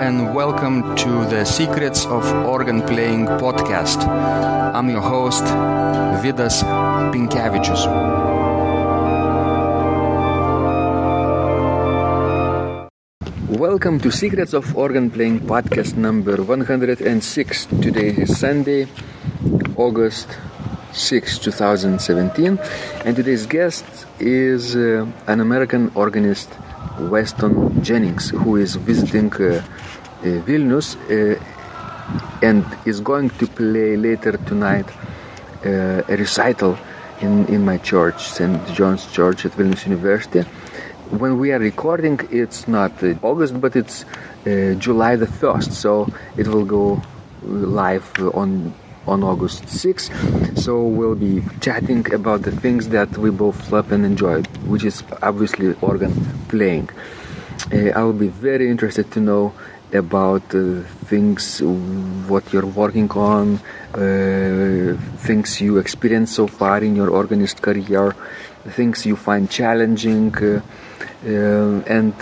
and welcome to the Secrets of Organ Playing podcast. I'm your host, Vidas Pinkevičius. Welcome to Secrets of Organ Playing podcast number 106. Today is Sunday, August 6, 2017, and today's guest is an American organist, Weston Jennings, who is visiting Vilnius and is going to play later tonight a recital in my church, St. John's Church at Vilnius University. When we are recording, it's not August, but it's July the 1st, so it will go live on August 6th. So we'll be chatting about the things that we both love and enjoy, which is obviously organ playing. I will be very interested to know about things, what you're working on, things you experienced so far in your organist career, things you find challenging, and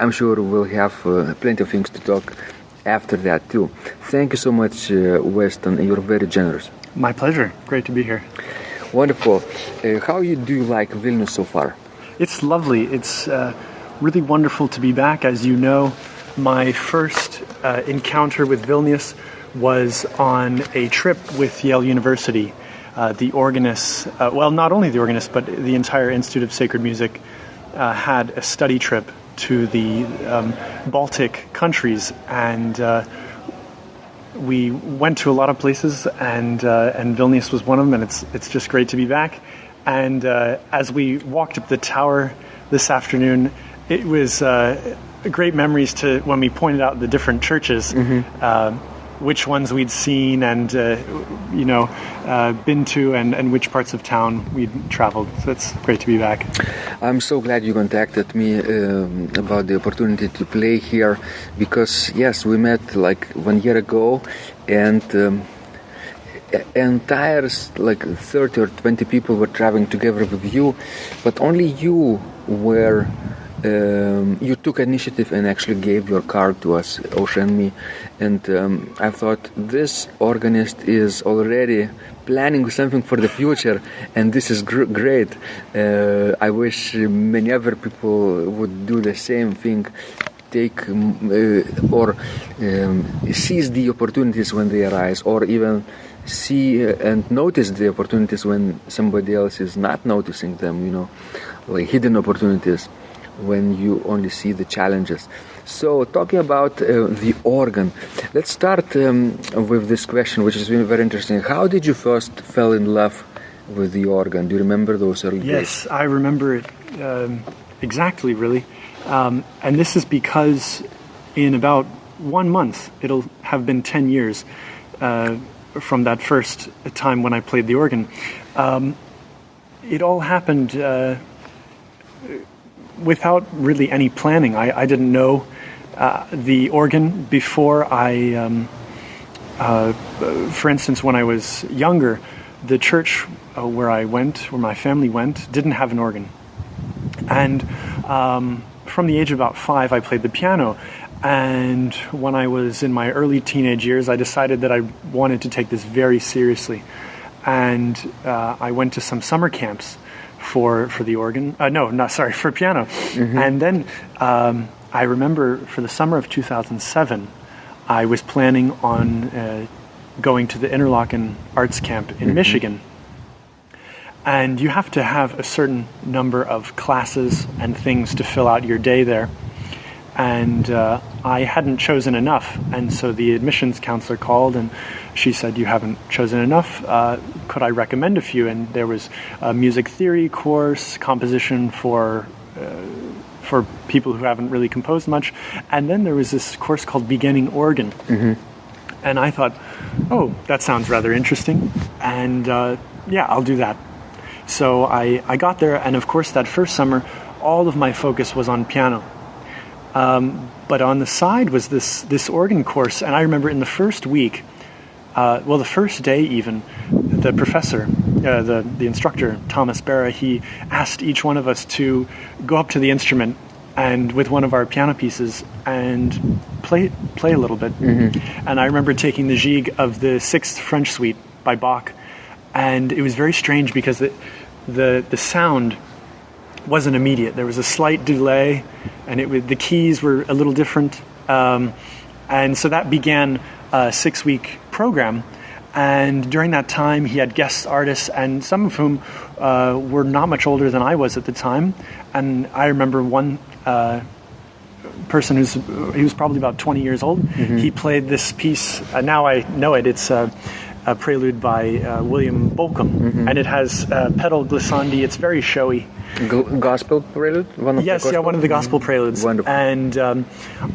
I'm sure we'll have plenty of things to talk after that too. Thank you so much, Weston. You're very generous. My pleasure. Great to be here. Wonderful. How do you like Vilnius so far? It's lovely. It's really wonderful to be back. As you know, my first encounter with Vilnius was on a trip with Yale University. The organists, well, not only the organists, but the entire Institute of Sacred Music had a study trip to the Baltic countries, and we went to a lot of places, and Vilnius was one of them, and it's just great to be back. And as we walked up the tower this afternoon, it was great memories to when we pointed out the different churches, which ones we'd seen and been to, and which parts of town we'd traveled. So it's great to be back. I'm so glad you contacted me about the opportunity to play here, because yes, we met like 1 year ago, and entire 30 or 20 people were traveling together with you, but only you were you took initiative and actually gave your card to us, Osha and me, and I thought this organist is already planning something for the future, and this is great. I wish many other people would do the same thing, take or seize the opportunities when they arise, or even see and notice the opportunities when somebody else is not noticing them, like hidden opportunities when you only see the challenges. So talking about the organ, let's start with this question, which is very interesting. How did you first fall in love with the organ? Do you remember those early days? Yes, I remember it exactly, really. And this is because in about 1 month, it'll have been 10 years from that first time when I played the organ. It all happened without really any planning. I didn't know the organ before for instance, when I was younger, the church where my family went, didn't have an organ. And from the age of about 5, I played the piano. And when I was in my early teenage years, I decided that I wanted to take this very seriously. And I went to some summer camps for the organ. For piano. And then I remember for the summer of 2007, I was planning on going to the Interlochen Arts Camp in Michigan. And you have to have a certain number of classes and things to fill out your day there. And I hadn't chosen enough. And so the admissions counselor called, and she said, "You haven't chosen enough. Could I recommend a few?" And there was a music theory course, composition for people who haven't really composed much. And then there was this course called Beginning Organ. And I thought, oh, that sounds rather interesting. And I'll do that. So I got there, and of course that first summer, all of my focus was on piano. But on the side was this organ course, and I remember in the first week, the first day even, the professor, the instructor, Thomas Barra, he asked each one of us to go up to the instrument and with one of our piano pieces and play a little bit. And I remember taking the gigue of the Sixth French Suite by Bach, and it was very strange because the sound wasn't immediate. There was a slight delay, and the keys were a little different, and so that began a 6-week program. And during that time, he had guest artists, and some of whom were not much older than I was at the time. And I remember one person he was probably about 20 years old. He played this piece. Now I know it. It's a prelude by William Bolcom, and it has pedal glissandi. It's very showy. Gospel prelude? One of the gospel preludes. Wonderful. And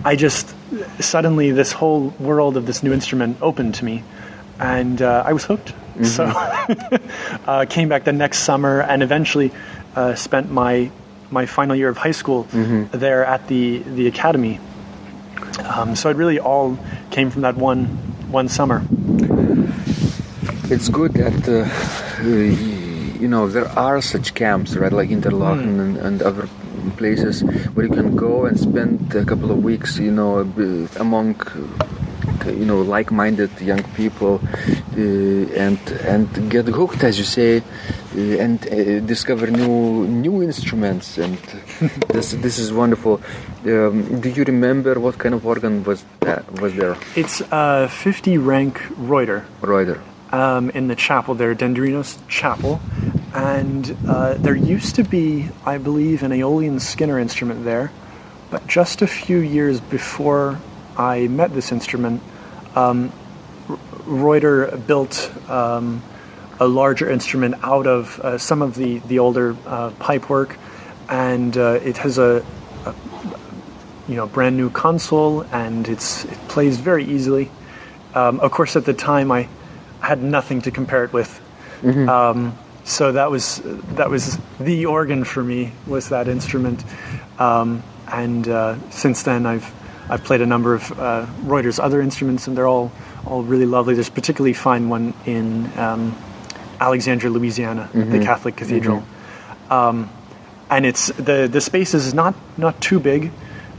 I just suddenly this whole world of this new instrument opened to me. And I was hooked. So came back the next summer and eventually spent my final year of high school there at the academy. So it really all came from that one summer. It's good that there are such camps, right, like Interlochen and other places where you can go and spend a couple of weeks, among like-minded young people, and get hooked, as you say, and discover new instruments. And this is wonderful. Do you remember what kind of organ was there? It's a 50 rank Reuter. In the chapel there, Dendrinos Chapel, and there used to be, I believe, an Aeolian Skinner instrument there, but just a few years before I met this instrument, Reuter built a larger instrument out of some of the older pipe work, and it has a brand new console, and it plays very easily. Of course, at the time I had nothing to compare it with, so that was the organ for me, was that instrument, and since then I've played a number of Reuter's other instruments, and they're all really lovely. There's a particularly fine one in Alexandria, Louisiana, the Catholic Cathedral, and it's the space is not too big,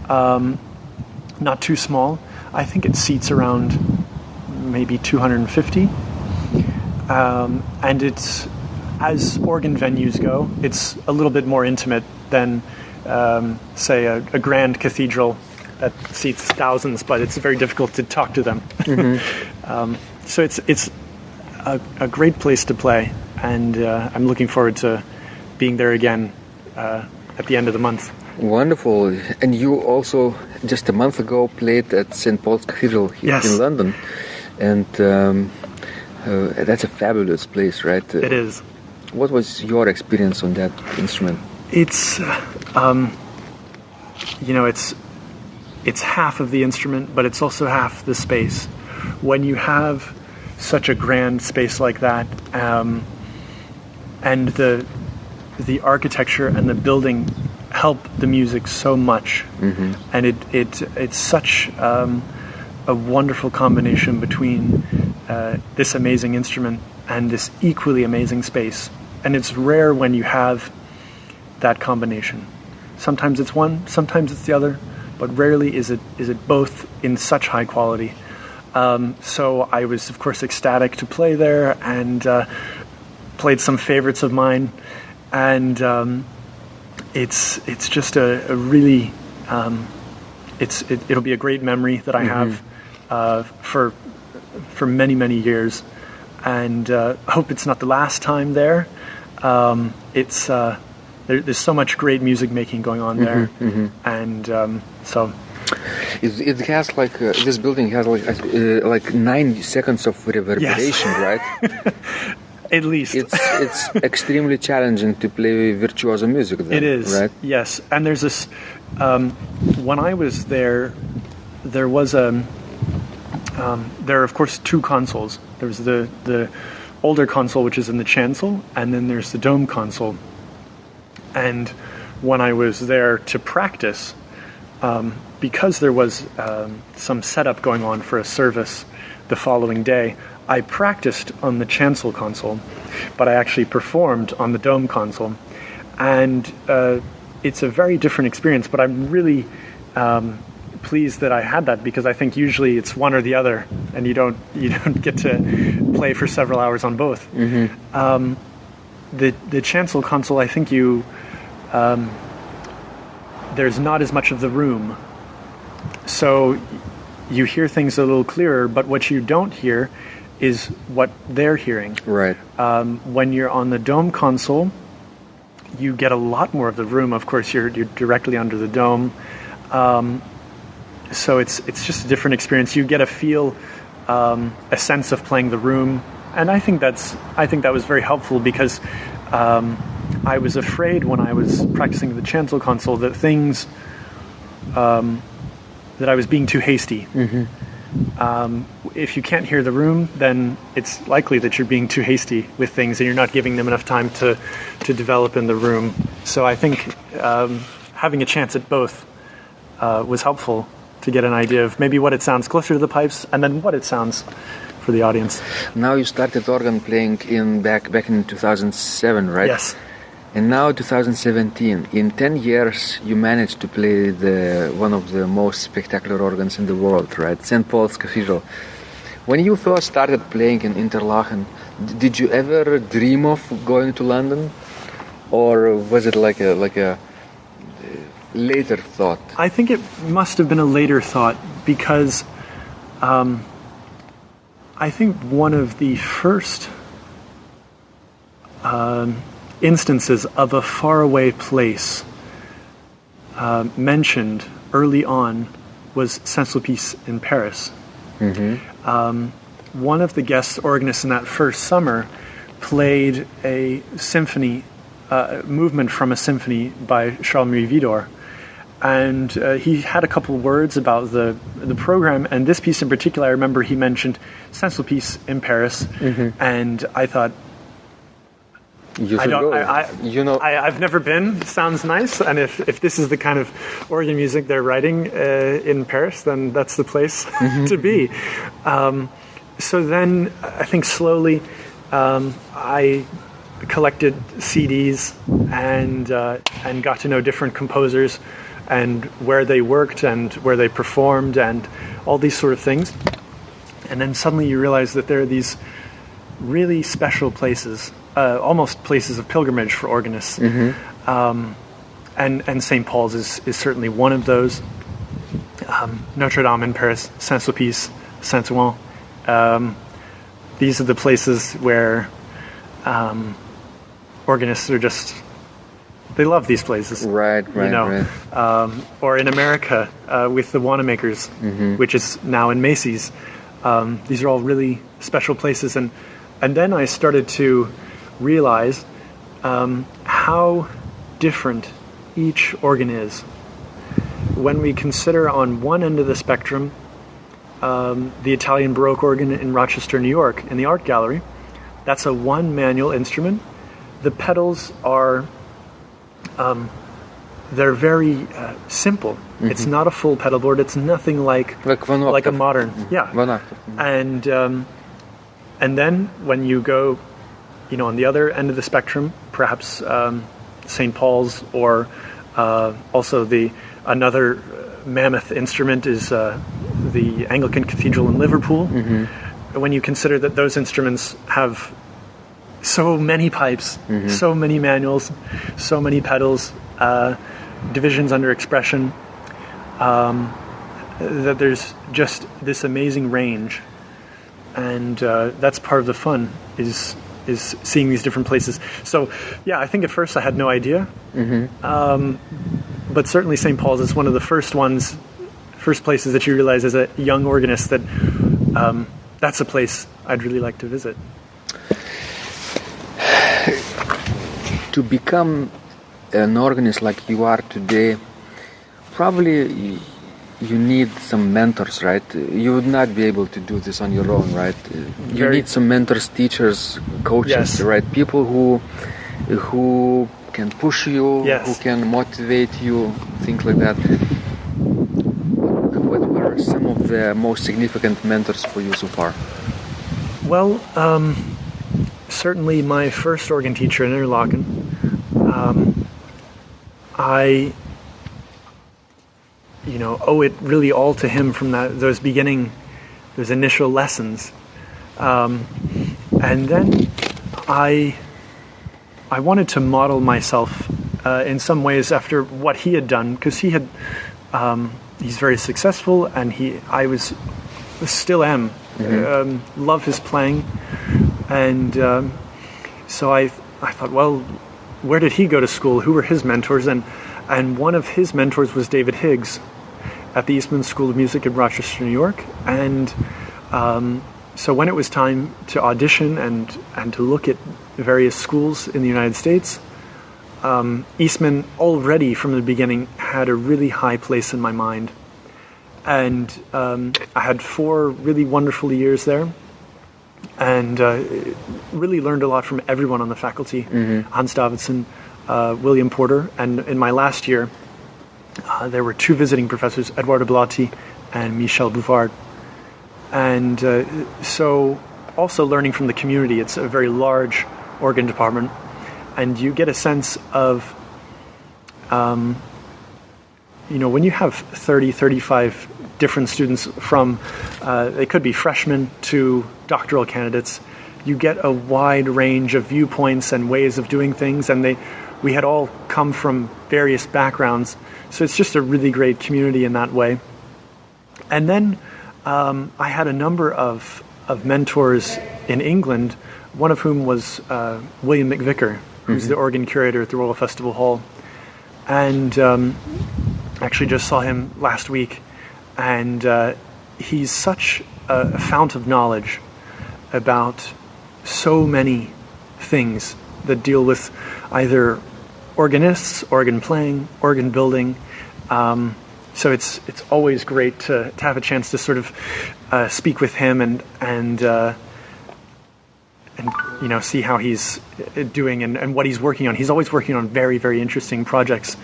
not too small. I think it seats around maybe 250, and it's, as organ venues go, it's a little bit more intimate than say a grand cathedral that seats thousands, but it's very difficult to talk to them. So it's a great place to play, and I'm looking forward to being there again at the end of the month. Wonderful. And you also, just a month ago, played at St. Paul's Cathedral here in London, and that's a fabulous place, right? It is. What was your experience on that instrument? It's, it's half of the instrument, but it's also half the space. When you have such a grand space like that, and the architecture and the building help the music so much, and it's such a wonderful combination between this amazing instrument and this equally amazing space. And it's rare when you have that combination. Sometimes it's one, sometimes it's the other, but rarely is it both in such high quality. So I was, of course, ecstatic to play there, and played some favorites of mine, and it's just a really it'll be a great memory that I have for many, many years, and I hope it's not the last time there. There's so much great music making going on there, and so it has this building has like 9 seconds of reverberation, right? At least it's extremely challenging to play virtuoso music then, it is, right? Yes. And there's this when I was there was there are of course 2 consoles. There's the older console, which is in the chancel, and then there's the dome console. And when I was there to practice, because there was some setup going on for a service the following day, I practiced on the chancel console, but I actually performed on the dome console. And it's a very different experience, but I'm really pleased that I had that, because I think usually it's one or the other, and you don't get to play for several hours on both. The chancel console, I think there's not as much of the room, so you hear things a little clearer, but what you don't hear is what they're hearing. Right. When you're on the dome console, you get a lot more of the room. Of course, you're directly under the dome, so it's just a different experience. You get a feel, a sense of playing the room, and I think that was very helpful, because I was afraid when I was practicing the chancel console that things that I was being too hasty. If you can't hear the room, then it's likely that you're being too hasty with things and you're not giving them enough time to develop in the room. So I think having a chance at both was helpful to get an idea of maybe what it sounds closer to the pipes and then what it sounds for the audience. Now you started organ playing back in 2007, right? Yes. And now 2017. In 10 years, you managed to play one of the most spectacular organs in the world, right? St. Paul's Cathedral. When you first started playing in Interlochen, did you ever dream of going to London, or was it like a later thought? I think it must have been a later thought, because I think one of the first instances of a faraway place mentioned early on was Saint-Sulpice in Paris. One of the guest organists in that first summer played a symphony, movement from a symphony by Charles-Marie Widor, and he had a couple of words about the program, and this piece in particular, I remember he mentioned Saint-Sulpice in Paris, and I thought, I've never been. Sounds nice, and if this is the kind of organ music they're writing in Paris, then that's the place to be. So then, I think slowly, I collected CDs and got to know different composers and where they worked and where they performed and all these sort of things. And then suddenly you realize that there are these really special places. Almost places of pilgrimage for organists. And St. Paul's is certainly one of those. Notre Dame in Paris, Saint-Sulpice, Saint-Ouen. These are the places where organists are just, they love these places. Right. Or in America with the Wanamakers, which is now in Macy's. These are all really special places. And then I started to realize how different each organ is. When we consider on one end of the spectrum the Italian Baroque organ in Rochester, New York, in the Art Gallery, that's a one manual instrument. The pedals are they're very simple. It's not a full pedal board. It's nothing like a modern and then when you go on the other end of the spectrum, perhaps St. Paul's, or also another mammoth instrument is the Anglican Cathedral in Liverpool. When you consider that those instruments have so many pipes, so many manuals, so many pedals, divisions under expression, that there's just this amazing range, and that's part of the fun is seeing these different places. So, yeah, I think at first I had no idea. But certainly St. Paul's is one of the first places that you realize as a young organist that that's a place I'd really like to visit. To become an organist like you are today, probably you need some mentors, right? You would not be able to do this on your own, right? You need some mentors, teachers, coaches, right? People who can push you, who can motivate you, things like that. What were some of the most significant mentors for you so far? Well, certainly my first organ teacher in Interlochen. I, owe it really all to him from those initial lessons. And then I wanted to model myself in some ways after what he had done, because he's very successful, and I still am. Love his playing, and so I thought, well, where did he go to school? Who were his mentors? And one of his mentors was David Higgs at the Eastman School of Music in Rochester, New York. And so when it was time to audition and to look at various schools in the United States, Eastman already from the beginning had a really high place in my mind. And I had 4 really wonderful years there, and really learned a lot from everyone on the faculty. Hans Davidson, William Porter, and in my last year, there were 2 visiting professors, Eduardo Blatti and Michel Bouvard. And so also learning from the community. It's a very large organ department, and you get a sense of, when you have 30, 35 different students from, they could be freshmen to doctoral candidates, you get a wide range of viewpoints and ways of doing things, and we had all come from various backgrounds, so it's just a really great community in that way. And then I had a number of mentors in England, one of whom was William McVicker, who's the organ curator at the Royal Festival Hall. And actually just saw him last week, and he's such a fount of knowledge about so many things that deal with either organists, organ playing, organ building. So it's always great to have a chance to sort of speak with him and see how he's doing and what he's working on. He's always working on very, very interesting projects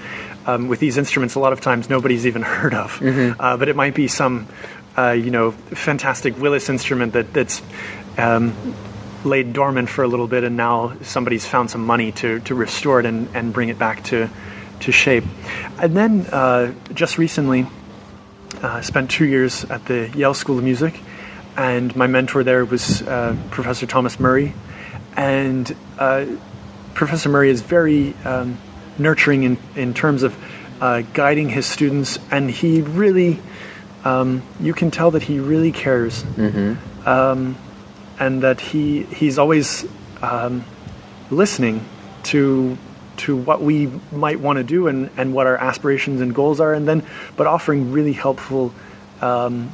with these instruments. A lot of times nobody's even heard of, but it might be some fantastic Willis instrument that's laid dormant for a little bit, and now somebody's found some money to restore it and bring it back to shape. And then just recently spent 2 years at the Yale School of Music, and my mentor there was Professor Thomas Murray. And Professor Murray is very nurturing in terms of guiding his students, and he really, you can tell that he really cares, and that he's always listening to what we might want to do and what our aspirations and goals are, but offering really helpful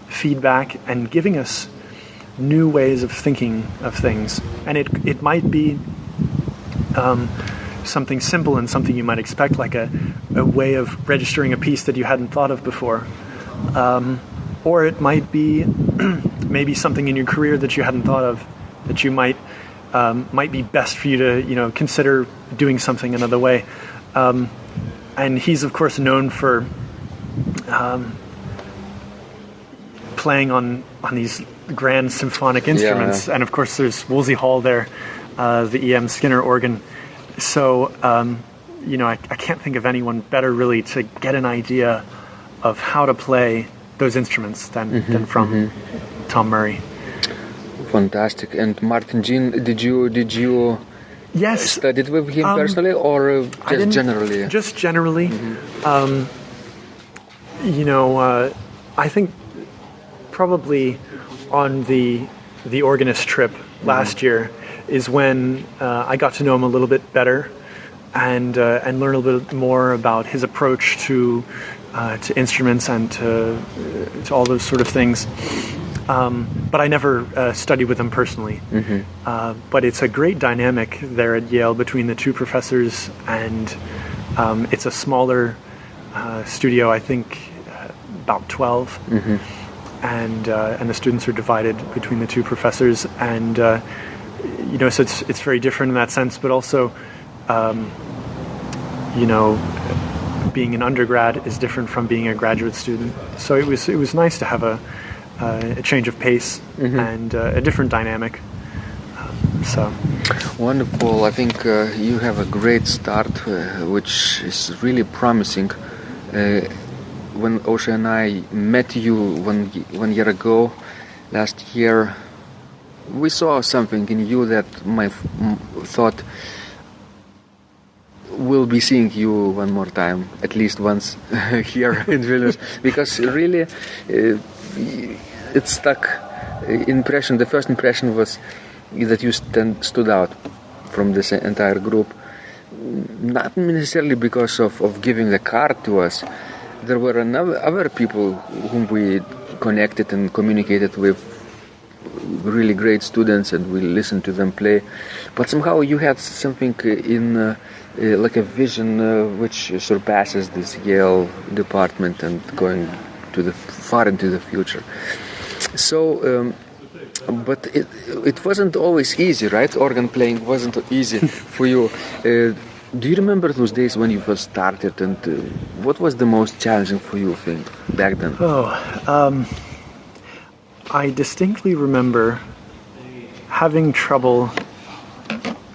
feedback and giving us new ways of thinking of things. And it might be something simple and something you might expect, like a way of registering a piece that you hadn't thought of before. Or it might be maybe something in your career that you hadn't thought of, that you might be best for you to consider doing something another way. And he's of course known for playing on these grand symphonic instruments, and of course there's Wolsey Hall there, the E.M. Skinner organ. So I can't think of anyone better really to get an idea of how to play those instruments than from Tom Murray. Fantastic. And Martin Jean, did you yes studied with him personally, or just generally? Just generally. I think probably on the organist trip last year is when I got to know him a little bit better and learn a little bit more about his approach to instruments and to all those sort of things. But I never studied with him personally. But it's a great dynamic there at Yale between the 2 professors, and it's a smaller studio, I think about 12. And the students are divided between the 2 professors, and so it's very different in that sense. But also, being an undergrad is different from being a graduate student. So it was nice to have a change of pace and a different dynamic. So wonderful. I think you have a great start, which is really promising. When Osha and I met you one year ago, last year, we saw something in you that my thought we'll be seeing you one more time, at least once here in Vilnius, because really it stuck. The first impression was that you stood out from this entire group, not necessarily because of giving the card to us. There were other people whom we connected and communicated with, really great students, and we listened to them play. But somehow you had something in like a vision which surpasses this Yale department and going far into the future. So, but it wasn't always easy, right? Organ playing wasn't easy for you. Do you remember those days when you first started, and what was the most challenging for you, think, back then? I distinctly remember having trouble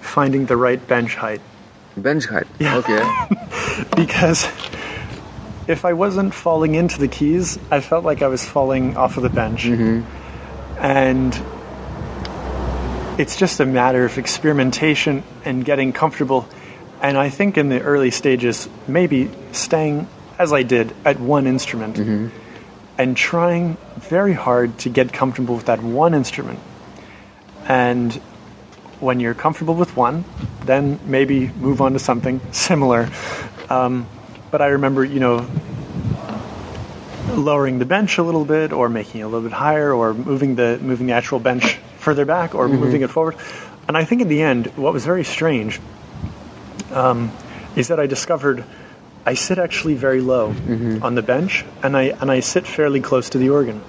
finding the right bench height. Bench height? Yeah. Okay. Because if I wasn't falling into the keys, I felt like I was falling off of the bench. Mm-hmm. And it's just a matter of experimentation and getting comfortable. And I think in the early stages, maybe staying, as I did, at one instrument, mm-hmm. and trying very hard to get comfortable with that one instrument. And when you're comfortable with one, then maybe move on to something similar. But I remember, lowering the bench a little bit, or making it a little bit higher, or moving the actual bench further back, or mm-hmm. moving it forward. And I think in the end, what was very strange is that I discovered I sit actually very low mm-hmm. on the bench, and I sit fairly close to the organ.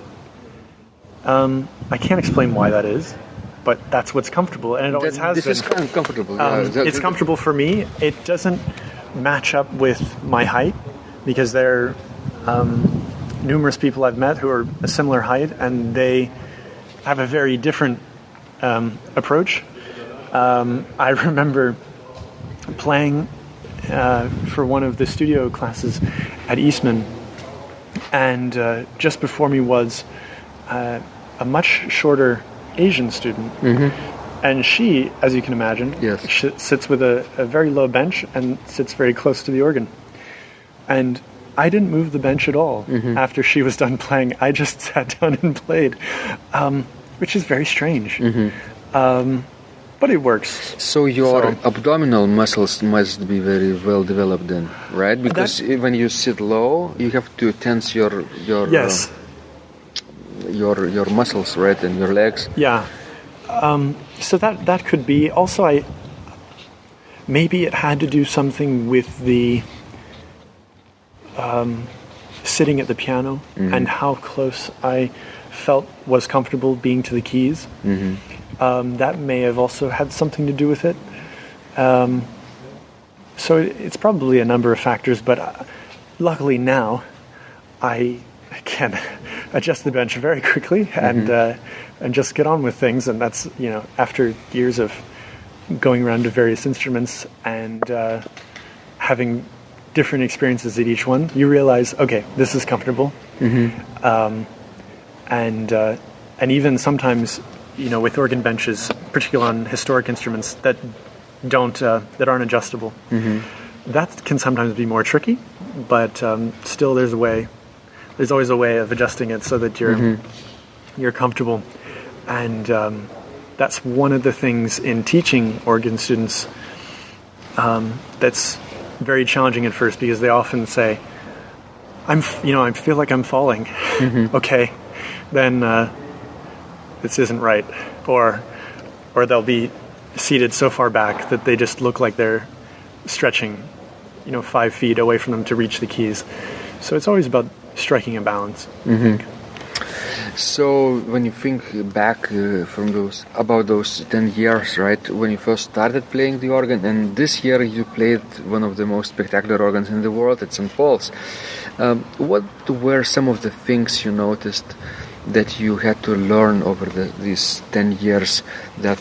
I can't explain why that is, but that's what's comfortable, and it always has been. This is comfortable. It's comfortable for me. It doesn't match up with my height, because there are numerous people I've met who are a similar height, and they have a very different approach. I remember playing for one of the studio classes at Eastman, and just before me was a much shorter Asian student, mm-hmm. and she, as you can imagine, yes. sits with a very low bench and sits very close to the organ. And I didn't move the bench at all mm-hmm. after she was done playing. I just sat down and played, which is very strange. Mm-hmm. But it works. So your abdominal muscles must be very well developed then, right? Because when you sit low, you have to tense your yes. Your muscles, right, and your legs. Yeah. So that could be. Also, maybe it had to do something with the sitting at the piano, mm-hmm. and how close I felt was comfortable being to the keys. Mm-hmm. That may have also had something to do with it. So it's probably a number of factors, but luckily now I can adjust the bench very quickly and just get on with things. And that's, after years of going around to various instruments and having different experiences at each one, you realize, okay, this is comfortable. Mm-hmm. And even sometimes, with organ benches, particularly on historic instruments that aren't adjustable, mm-hmm. that can sometimes be more tricky. But still, there's always a way of adjusting it so that you're comfortable. And that's one of the things in teaching organ students that's very challenging at first, because they often say, I feel like I'm falling." Mm-hmm. Okay, then this isn't right, or they'll be seated so far back that they just look like they're stretching, 5 feet away from them to reach the keys. So it's always about striking a balance. Mm-hmm. So when you think back about those 10 years, right, when you first started playing the organ, and this year you played one of the most spectacular organs in the world at St. Paul's, what were some of the things you noticed that you had to learn over these 10 years that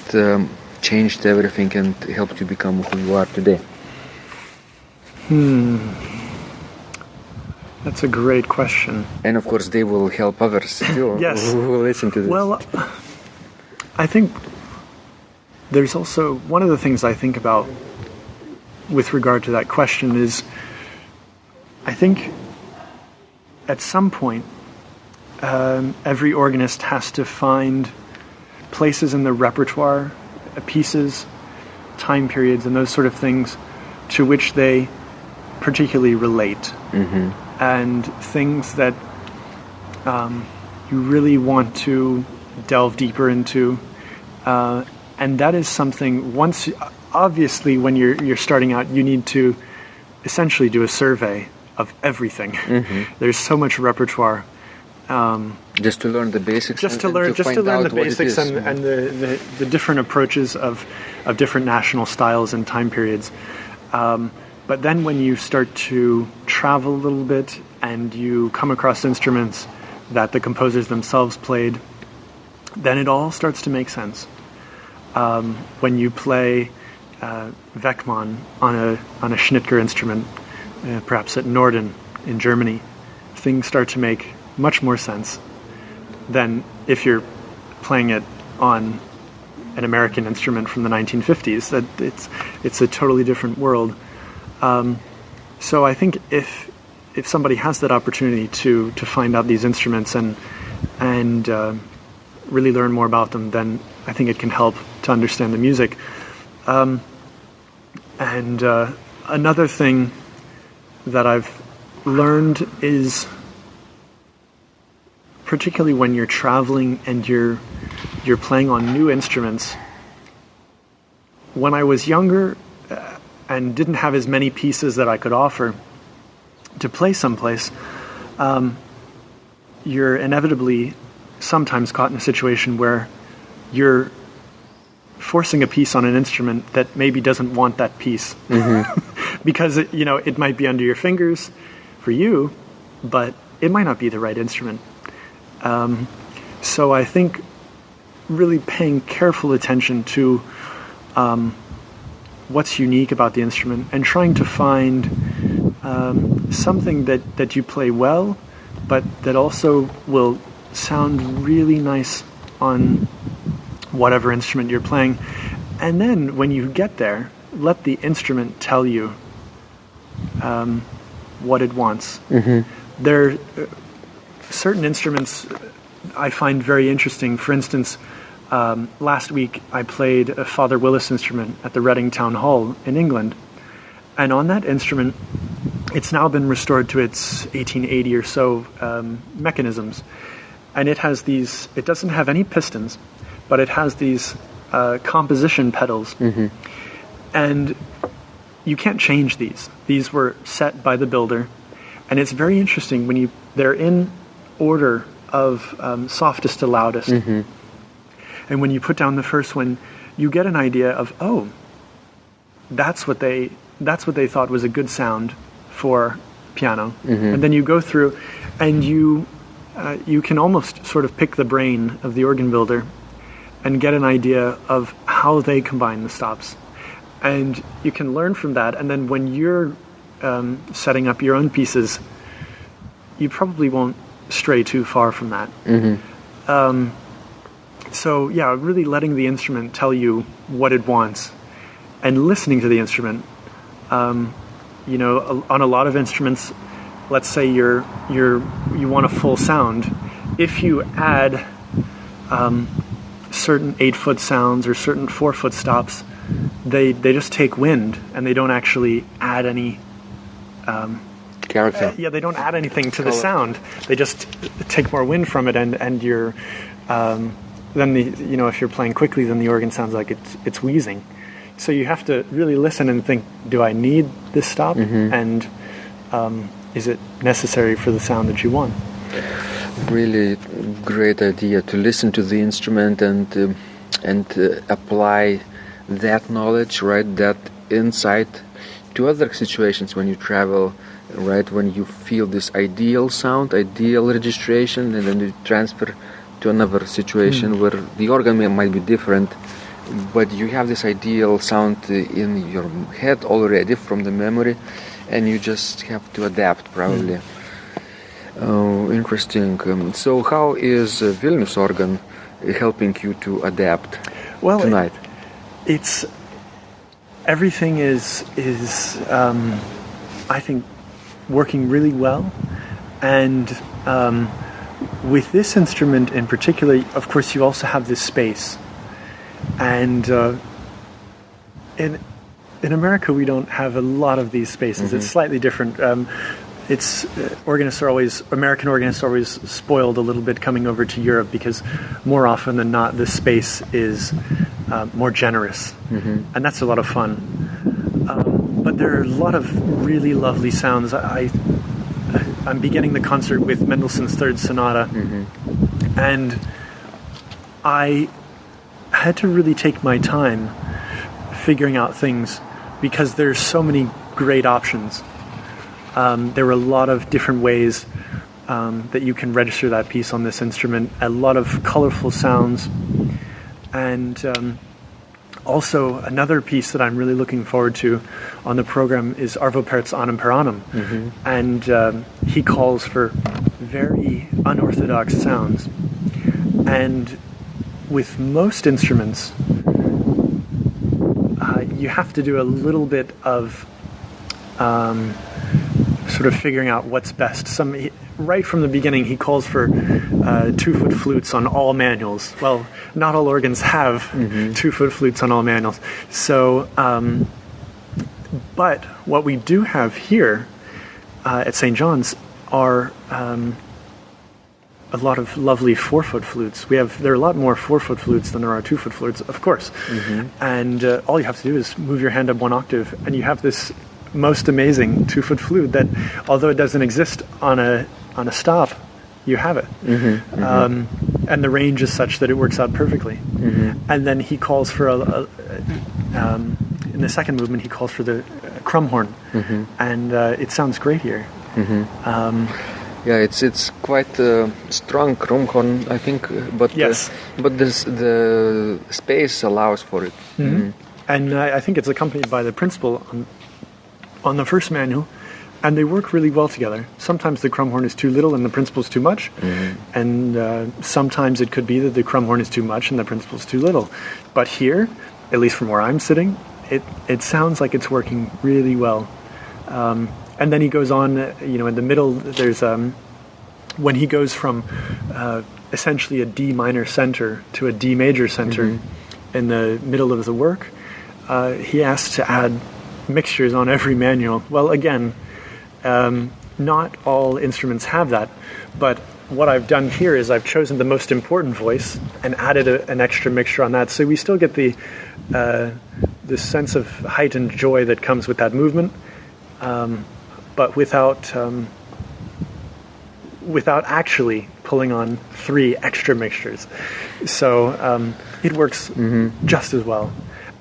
changed everything and helped you become who you are today? That's a great question. And of course, they will help others too. Yes. Who will listen to this. Well, I think there's also one of the things I think about with regard to that question is I think at some point every organist has to find places in the repertoire, pieces, time periods, and those sort of things to which they particularly relate. And things that you really want to delve deeper into. And that is something, obviously when you're starting out, you need to essentially do a survey of everything. There's so much repertoire. Just to learn the basics. Just to learn the basics and the different approaches of different national styles and time periods. But then when you start to travel a little bit and you come across instruments that the composers themselves played, then it all starts to make sense. When you play Weckmann on a Schnitger instrument, perhaps at Norden in Germany, things start to make much more sense than if you're playing it on an American instrument from the 1950s. That it's a totally different world. So I think if somebody has that opportunity to find out these instruments and really learn more about them, then I think it can help to understand the music. And another thing that I've learned is, particularly when you're traveling and you're playing on new instruments. When I was younger and didn't have as many pieces that I could offer to play someplace, you're inevitably sometimes caught in a situation where you're forcing a piece on an instrument that maybe doesn't want that piece. Because it might be under your fingers for you, but it might not be the right instrument. So I think really paying careful attention to what's unique about the instrument and trying to find something that you play well, but that also will sound really nice on whatever instrument you're playing. And then when you get there, let the instrument tell you what it wants. There are certain instruments I find very interesting. For instance, last week I played a Father Willis instrument at the Reading Town Hall in England. And on that instrument, it's now been restored to its 1880 or so mechanisms. And it doesn't have any pistons, but it has these composition pedals. And you can't change these. These were set by the builder. And it's very interesting when they're in order of softest to loudest. And when you put down the first one, you get an idea of, that's what they thought was a good sound for piano. And then you go through and you can almost sort of pick the brain of the organ builder and get an idea of how they combine the stops. And you can learn from that. And then when you're setting up your own pieces, you probably won't stray too far from that. So yeah, really letting the instrument tell you what it wants and listening to the instrument. On a lot of instruments, let's say you want a full sound. If you add certain 8-foot sounds or certain 4-foot stops, they just take wind and they don't actually add any character. They don't add anything to the sound. They just take more wind from it, and you're then if you're playing quickly, then the organ sounds like it's wheezing. So you have to really listen and think: do I need this stop? And is it necessary for the sound that you want? Really great idea to listen to the instrument and apply that knowledge, right? That insight to other situations when you travel, right? When you feel this ideal sound, ideal registration, and then you transfer to another situation where the organ might be different, but you have this ideal sound in your head already from the memory, and you just have to adapt probably. Oh, interesting. So how is Vilnius organ helping you to adapt tonight? It's everything is I think working really well, and with this instrument in particular, of course, you also have this space, and in America we don't have a lot of these spaces. It's slightly different. American organists are always spoiled a little bit coming over to Europe, because more often than not the space is more generous, and that's a lot of fun. But there are a lot of really lovely sounds. I'm beginning the concert with Mendelssohn's Third Sonata, and I had to really take my time figuring out things, because there's so many great options. There were a lot of different ways that you can register that piece on this instrument, a lot of colorful sounds, and also another piece that I'm really looking forward to on the program is Arvo Pärt's Annum per Annum, and he calls for very unorthodox sounds, and with most instruments you have to do a little bit of sort of figuring out what's best. Right from the beginning, he calls for 2-foot flutes on all manuals. Well, not all organs have 2-foot flutes on all manuals. So, but what we do have here at St. John's are a lot of lovely 4-foot flutes. There are a lot more 4-foot flutes than there are 2-foot flutes, of course. And all you have to do is move your hand up 1 octave, and you have this most amazing 2-foot flute that, although it doesn't exist on a stop, you have it. And the range is such that it works out perfectly. And then he calls for in the second movement, he calls for the crumhorn, and it sounds great here. It's quite strong crumhorn, I think, but yes, but the space allows for it. And I think it's accompanied by the principal on the first manual, and they work really well together. Sometimes the crumhorn is too little and the principal's too much, and sometimes it could be that the crumhorn is too much and the principal's too little. But here, at least from where I'm sitting, it sounds like it's working really well. And then he goes on, in the middle, there's when he goes from essentially a D minor center to a D major center in the middle of the work, he asks to add mixtures on every manual. Well, again, not all instruments have that, but what I've done here is I've chosen the most important voice and added an extra mixture on that, so we still get the sense of heightened joy that comes with that movement, but without actually pulling on 3 extra mixtures. So it works just as well.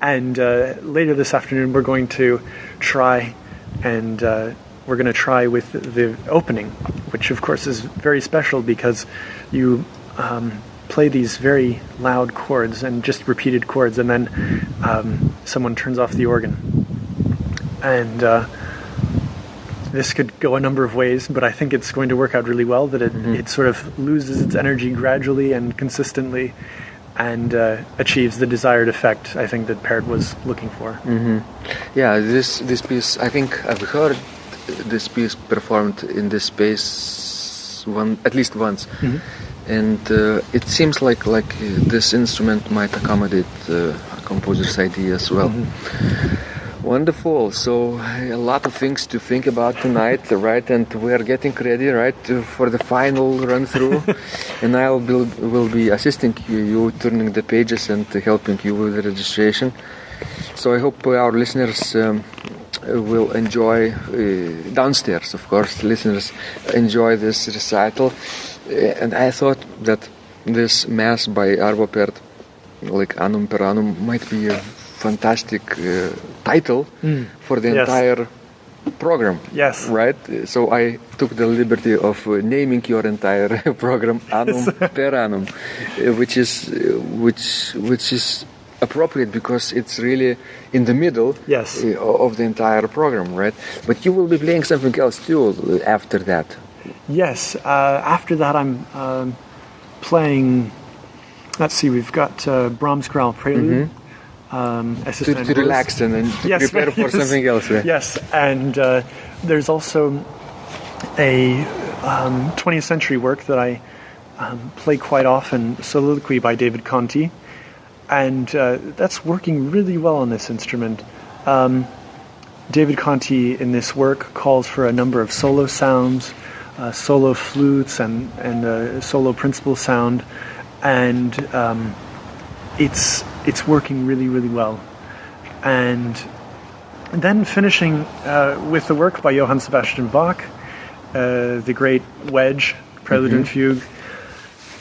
And later this afternoon, we're going to try with the opening, which of course is very special because you play these very loud chords and just repeated chords, and then someone turns off the organ. And this could go a number of ways, but I think it's going to work out really well, that it sort of loses its energy gradually and consistently, and achieves the desired effect, I think, that Pärt was looking for. Yeah, this piece, I think I've heard this piece performed in this space at least once, and it seems like this instrument might accommodate a composer's idea as well. Wonderful. So a lot of things to think about tonight, right? And we are getting ready, right, for the final run through. And I will be assisting you, turning the pages and helping you with the registration. So I hope our listeners will enjoy downstairs, of course. Listeners enjoy this recital. And I thought that this mass by Arvo Pärt, like Annum per Annum, might be a fantastic title for the entire program. Yes. Right? So I took the liberty of naming your entire program Annum per Annum, which is appropriate because it's really in the middle Yes. of the entire program, right? But you will be playing something else too after that. Yes. After that, I'm playing. Let's see. We've got Brahms Chorale Prelude. To relax and then Yes, prepare for something else. Right? Yes, and there's also a 20th century work that I play quite often, Soliloquy by David Conte, and that's working really well on this instrument. David Conte in this work calls for a number of solo sounds, solo flutes and a solo principal sound, and it's working really, really well. And then finishing with the work by Johann Sebastian Bach, the great Wedge, Prelude and Fugue.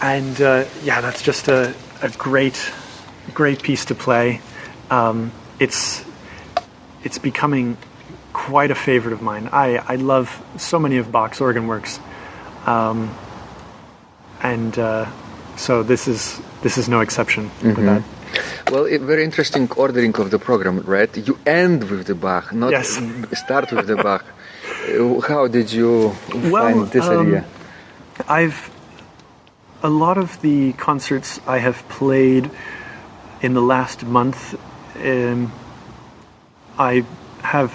And that's just a great piece to play. It's becoming quite a favorite of mine. I love so many of Bach's organ works. So this is no exception with that. Well, a very interesting ordering of the program, right? You end with the Bach, not start with the Bach. How did you find this idea? A lot of the concerts I have played in the last month, I have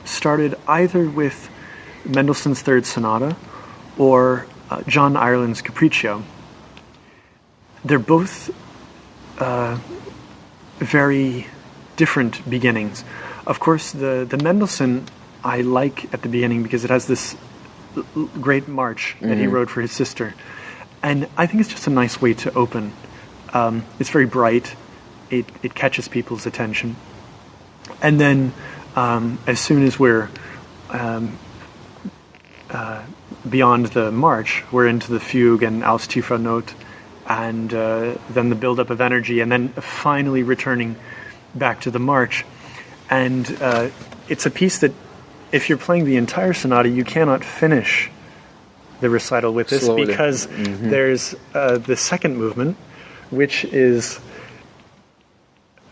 started either with Mendelssohn's Third Sonata or John Ireland's Capriccio. They're both very different beginnings. Of course, the Mendelssohn I like at the beginning because it has this great march that he wrote for his sister. And I think it's just a nice way to open. It's very bright. It catches people's attention. And then as soon as we're beyond the march, we're into the fugue and Als tiefer Note, and then the buildup of energy, and then finally returning back to the march. And it's a piece that, if you're playing the entire sonata, you cannot finish the recital with this slowly, because there's the second movement, which is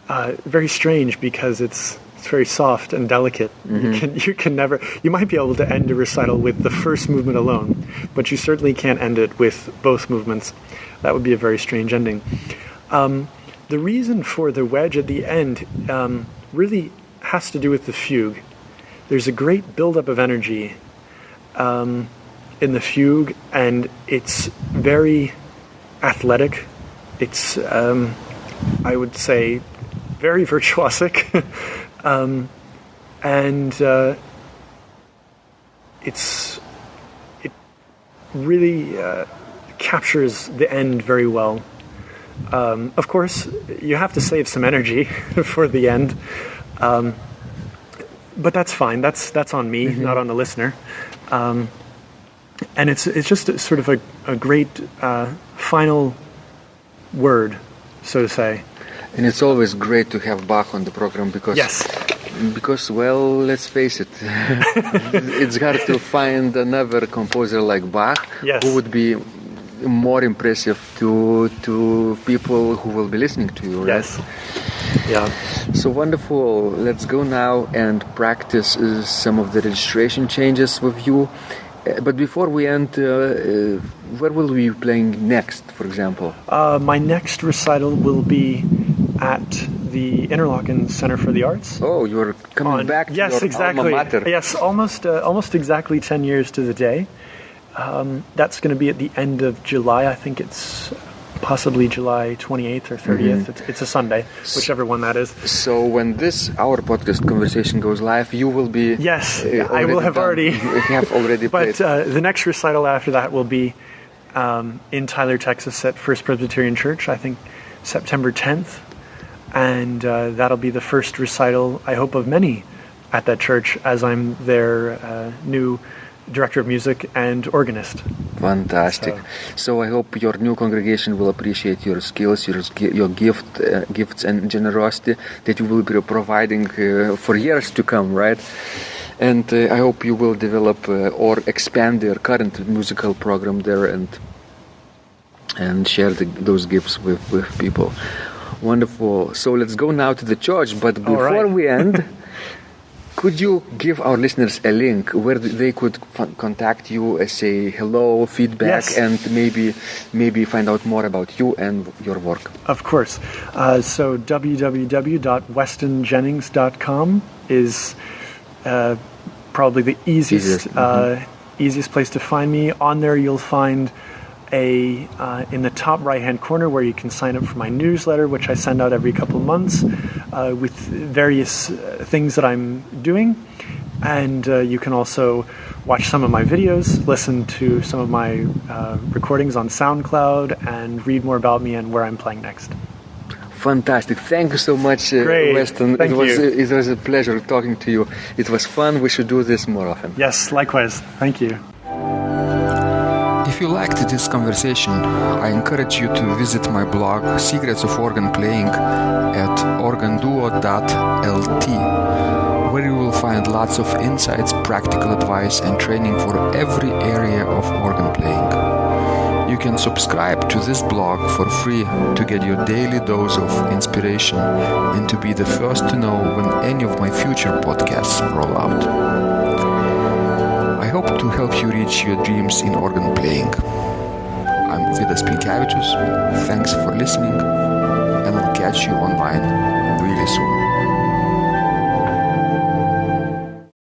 very strange because it's very soft and delicate. You might be able to end a recital with the first movement alone, but you certainly can't end it with both movements. That would be a very strange ending. The reason for the wedge at the end really has to do with the fugue. There's a great buildup of energy in the fugue, and it's very athletic. It's, I would say, very virtuosic. It really captures the end very well. Of course, you have to save some energy for the end, but that's fine. That's on me, not on the listener. And it's just sort of a great final word, so to say. And it's always great to have Bach on the program because, well, let's face it, it's hard to find another composer like Bach who would be more impressive to people who will be listening to you, right? Yes. Yeah. So wonderful. Let's go now and practice some of the registration changes with you. But before we end, where will we be playing next, for example? My next recital will be at the Interlochen Center for the Arts. Oh, you're coming back to your alma mater. Yes, almost exactly 10 years to the day. That's going to be at the end of July. I think it's possibly July 28th or 30th. It's a Sunday, whichever one that is. So when our podcast conversation goes live, you will be... Yes, I will have already played. But the next recital after that will be in Tyler, Texas at First Presbyterian Church, I think September 10th. And that'll be the first recital, I hope, of many at that church, as I'm their new director of music and organist. Fantastic. So I hope your new congregation will appreciate your skills, your gifts and generosity that you will be providing for years to come, right? And I hope you will develop or expand their current musical program there and share those gifts with people. Wonderful. So let's go now to the church. But before we end, could you give our listeners a link where they could contact you, say hello, feedback, and maybe find out more about you and your work? Of course. So www.westonjennings.com is probably the easiest place to find me. On there you'll find in the top right-hand corner where you can sign up for my newsletter, which I send out every couple of months with various things that I'm doing. And you can also watch some of my videos, listen to some of my recordings on SoundCloud, and read more about me and where I'm playing next. Fantastic. Thank you so much, Weston. Thank you. It was a pleasure talking to you. It was fun. We should do this more often. Yes, likewise. Thank you. If you liked this conversation, I encourage you to visit my blog Secrets of Organ Playing at organduo.lt, where you will find lots of insights, practical advice, and training for every area of organ playing. You can subscribe to this blog for free to get your daily dose of inspiration and to be the first to know when any of my future podcasts roll out. I hope to help you reach your dreams in organ playing. I'm Vidas Pinkevičius. Thanks for listening, and I'll catch you online really soon.